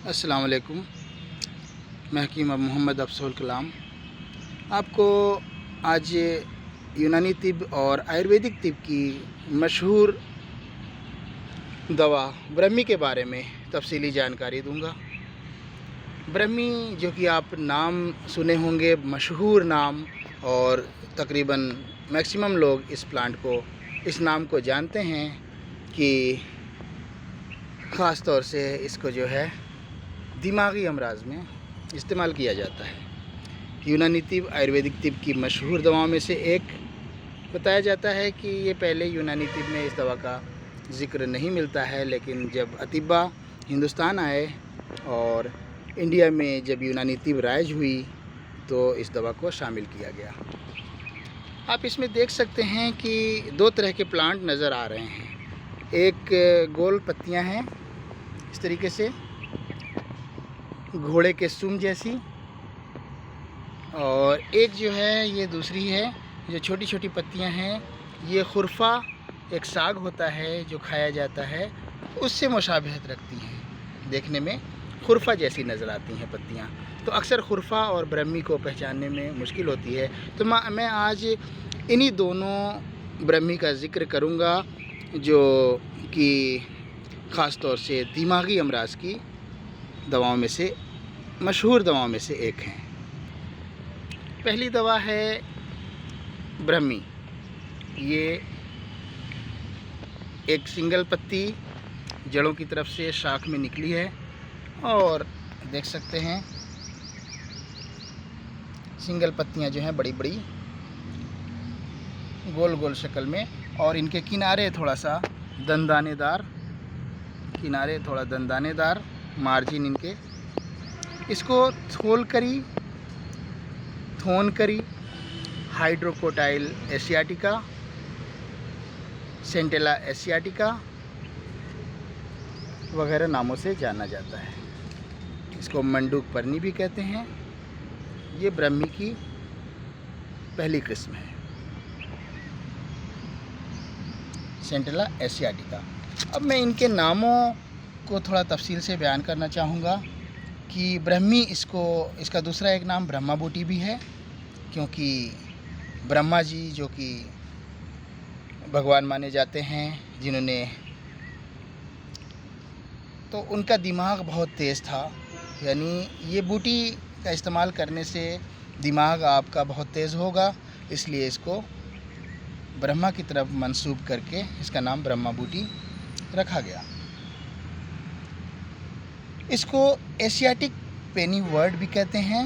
अस्सलाम वालेकुम। मैं हकीम मोहम्मद अफजल कलाम आपको आज यूनानी तिब और आयुर्वेदिक तिब की मशहूर दवा ब्रह्मी के बारे में तफसीली जानकारी दूंगा। ब्रह्मी जो कि आप नाम सुने होंगे, मशहूर नाम, और तकरीबन मैक्सिमम लोग इस प्लांट को, इस नाम को जानते हैं कि ख़ास तौर से इसको जो है दिमागी अमराज में इस्तेमाल किया जाता है। यूनानी तिब आयुर्वेदिक तिब की मशहूर दवाओं में से एक बताया जाता है कि ये पहले यूनानी तिब में इस दवा का ज़िक्र नहीं मिलता है, लेकिन जब अतिबा हिंदुस्तान आए और इंडिया में जब यूनानी तिब राइज हुई तो इस दवा को शामिल किया गया। आप इसमें देख सकते हैं कि दो तरह के प्लांट नज़र आ रहे हैं। एक गोल पत्तियां हैं इस तरीके से, घोड़े के सुम जैसी, और एक जो है ये दूसरी है जो छोटी छोटी पत्तियां हैं। ये खुरफा एक साग होता है जो खाया जाता है, उससे मुशाबहत रखती हैं, देखने में खुरफा जैसी नज़र आती हैं पत्तियां। तो अक्सर खुरफा और ब्रह्मी को पहचानने में मुश्किल होती है। तो मैं आज इन्हीं दोनों ब्रह्मी का ज़िक्र करूंगा जो कि ख़ास तौर से दिमागी अमराज की दवाओं में से, मशहूर दवाओं में से एक है। पहली दवा है ब्रह्मी। ये एक सिंगल पत्ती जड़ों की तरफ से शाख में निकली है, और देख सकते हैं सिंगल पत्तियां जो हैं बड़ी बड़ी गोल गोल शक्ल में, और इनके किनारे थोड़ा सा दंदानेदार, किनारे थोड़ा दंदानेदार, मार्जिन इनके। इसको थोनकरी, हाइड्रोकोटाइल एशियाटिका, सेंटेला एशियाटिका वगैरह नामों से जाना जाता है। इसको मंडूक परनी भी कहते हैं। ये ब्रह्मी की पहली किस्म है, सेंटेला एशियाटिका। अब मैं इनके नामों को थोड़ा तफसील से बयान करना चाहूँगा कि ब्रह्मी, इसका दूसरा एक नाम ब्रह्मा बूटी भी है, क्योंकि ब्रह्मा जी जो कि भगवान माने जाते हैं, जिन्होंने, तो उनका दिमाग बहुत तेज़ था। यानी ये बूटी का इस्तेमाल करने से दिमाग आपका बहुत तेज़ होगा, इसलिए इसको ब्रह्मा की तरफ मंसूब करके इसका नाम ब्रह्मा बूटी रखा गया। इसको एशियाटिक पेनी वर्ड भी कहते हैं,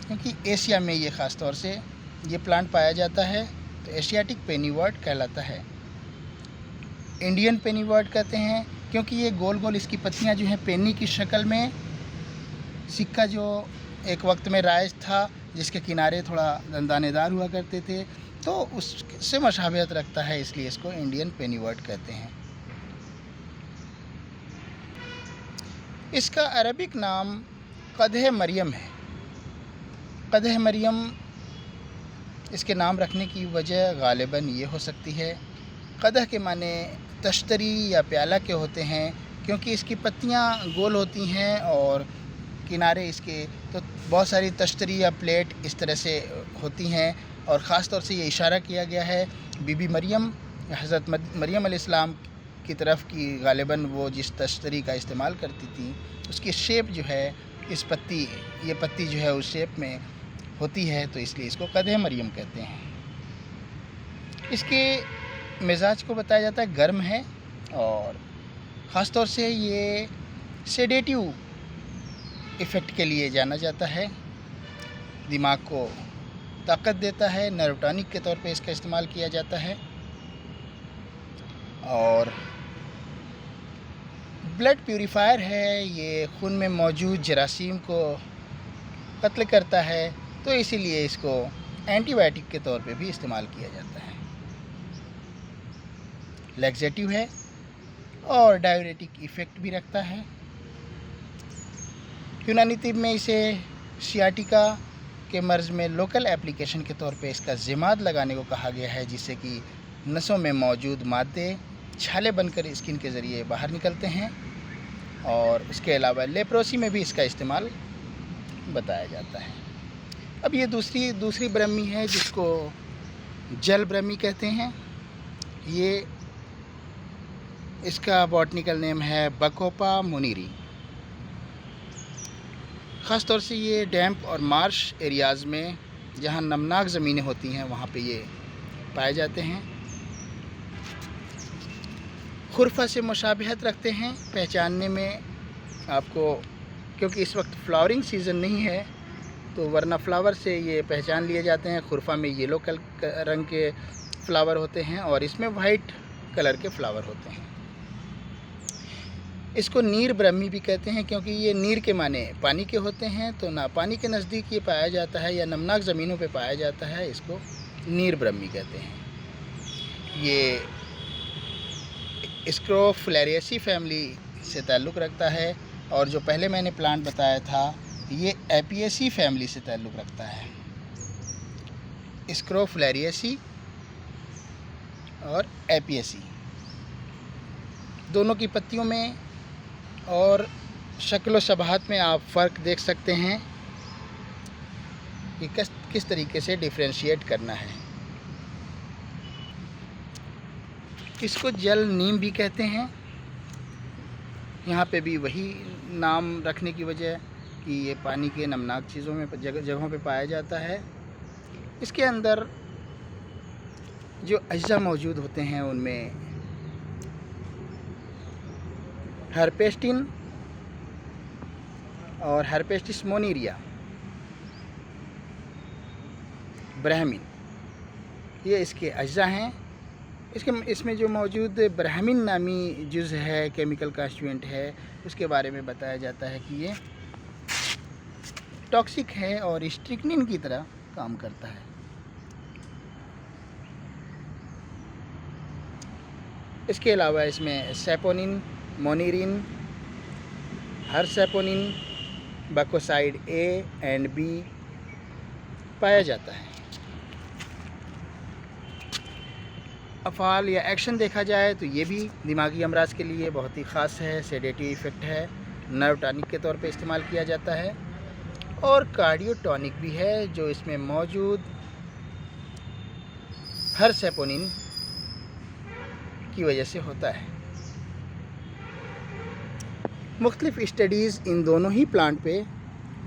क्योंकि एशिया में ये ख़ास तौर से ये प्लांट पाया जाता है, तो एशियाटिक पेनी वर्ड कहलाता है। इंडियन पेनी वर्ड कहते हैं क्योंकि ये गोल गोल इसकी पत्तियां जो हैं पेनी की शक्ल में, सिक्का जो एक वक्त में राइज था जिसके किनारे थोड़ा दंदानेदार हुआ करते थे, तो उससे मुशाबहत रखता है, इसलिए इसको इंडियन पेनी वर्ड कहते हैं। इसका अरबिक नाम कदह मरियम है। कदह मरियम इसके नाम रखने की वजह गालिबन ये हो सकती है, कदह के माने तश्तरी या प्याला के होते हैं, क्योंकि इसकी पत्तियां गोल होती हैं और किनारे इसके, तो बहुत सारी तश्तरी या प्लेट इस तरह से होती हैं। और ख़ास तौर से ये इशारा किया गया है बीबी मरियम, हज़रत मरियम अलैहिस्सलाम की तरफ की, गालिबन वो जिस तश्तरी का इस्तेमाल करती थी, उसकी शेप जो है इस पत्ती, ये पत्ती जो है उस शेप में होती है, तो इसलिए इसको कदह मरियम कहते हैं। इसके मिजाज को बताया जाता है गर्म है, और ख़ास तौर से ये सेडेटिव इफ़ेक्ट के लिए जाना जाता है, दिमाग को ताकत देता है, नर्व टॉनिक के तौर पे इसका इस्तेमाल किया जाता है, और ब्लड प्यूरीफायर है। ये खून में मौजूद जरासीम को कत्ल करता है, तो इसीलिए इसको एंटीबायोटिक के तौर पे भी इस्तेमाल किया जाता है। लैक्सेटिव है और डाययूरेटिक इफ़ेक्ट भी रखता है। यूनानी तिब में इसे सियाटिका के मर्ज़ में लोकल एप्लीकेशन के तौर पे इसका ज़िमाद लगाने को कहा गया है, जिससे कि नसों में मौजूद मादे छाले बनकर स्किन के ज़रिए बाहर निकलते हैं, और इसके अलावा लेप्रोसी में भी इसका इस्तेमाल बताया जाता है। अब ये दूसरी ब्रह्मी है जिसको जल ब्रह्मी कहते हैं। ये इसका बॉटनिकल नेम है बकोपा मोनीरी। ख़ास तौर से ये डैम्प और मार्श एरियाज़ में जहाँ नमनाक ज़मीनें होती हैं वहाँ पे ये पाए जाते हैं। खुरफा से मुशाबिहत रखते हैं पहचानने में आपको, क्योंकि इस वक्त फ्लावरिंग सीज़न नहीं है, तो वरना फ्लावर से ये पहचान लिए जाते हैं। खुरफा में येलो रंग के फ्लावर होते हैं और इसमें वाइट कलर के फ्लावर होते हैं। इसको नीर ब्रह्मी भी कहते हैं क्योंकि ये नीर के माने पानी के होते हैं, तो ना पानी के नज़दीक ये पाया जाता है या नमनाक ज़मीनों पे पाया जाता है, इसको नीर ब्रह्मी कहते हैं। ये स्क्रोफुलेरिएसी फैमिली से ताल्लुक़ रखता है और जो पहले मैंने प्लांट बताया था ये एपिएसी फैमिली से ताल्लुक़ रखता है। स्क्रोफुलेरिएसी और एपिएसी दोनों की पत्तियों में और शक्ल व शबाहत में आप फ़र्क देख सकते हैं कि किस तरीके से डिफ्रेंशिएट करना है। इसको जल नीम भी कहते हैं। यहाँ पे भी वही नाम रखने की वजह कि ये पानी के नमनाक चीज़ों में जगहों पे पाया जाता है। इसके अंदर जो अज्जा मौजूद होते हैं उनमें हर्पेस्टिन और हर्पेस्टिस मोनीरिया, ब्राह्मीन, ये इसके अज्जा हैं। इसमें जो मौजूद ब्राह्मीन नामी जुज़ है, केमिकल कॉन्स्टिट्यूएंट है, उसके बारे में बताया जाता है कि ये टॉक्सिक है और स्ट्रिक्निन की तरह काम करता है। इसके अलावा इसमें सेपोनिन, मोनीरिन, हर्सेपोनिन, बकोसाइड ए एंड बी पाया जाता है। अफ़ाल या एक्शन देखा जाए तो ये भी दिमागी अमराज के लिए बहुत ही ख़ास है, सेडेटिव इफ़ेक्ट है, नर्व टॉनिक के तौर पे इस्तेमाल किया जाता है और कार्डियो टॉनिक भी है जो इसमें मौजूद हर्सेपोनिन की वजह से होता है। मुख्तलिफ़ स्टडीज़ इन दोनों ही प्लांट पे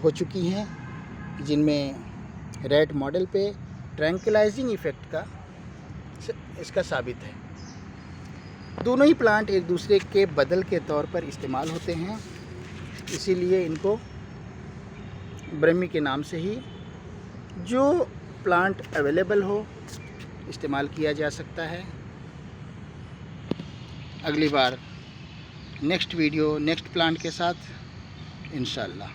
हो चुकी हैं जिनमें रैट मॉडल पे ट्रैंक्विलाइजिंग इफ़ेक्ट का इसका साबित है। दोनों ही प्लांट एक दूसरे के बदल के तौर पर इस्तेमाल होते हैं, इसीलिए इनको ब्रह्मी के नाम से ही जो प्लांट अवेलेबल हो इस्तेमाल किया जा सकता है। अगली बार नेक्स्ट वीडियो नेक्स्ट प्लांट के साथ इंशाअल्लाह।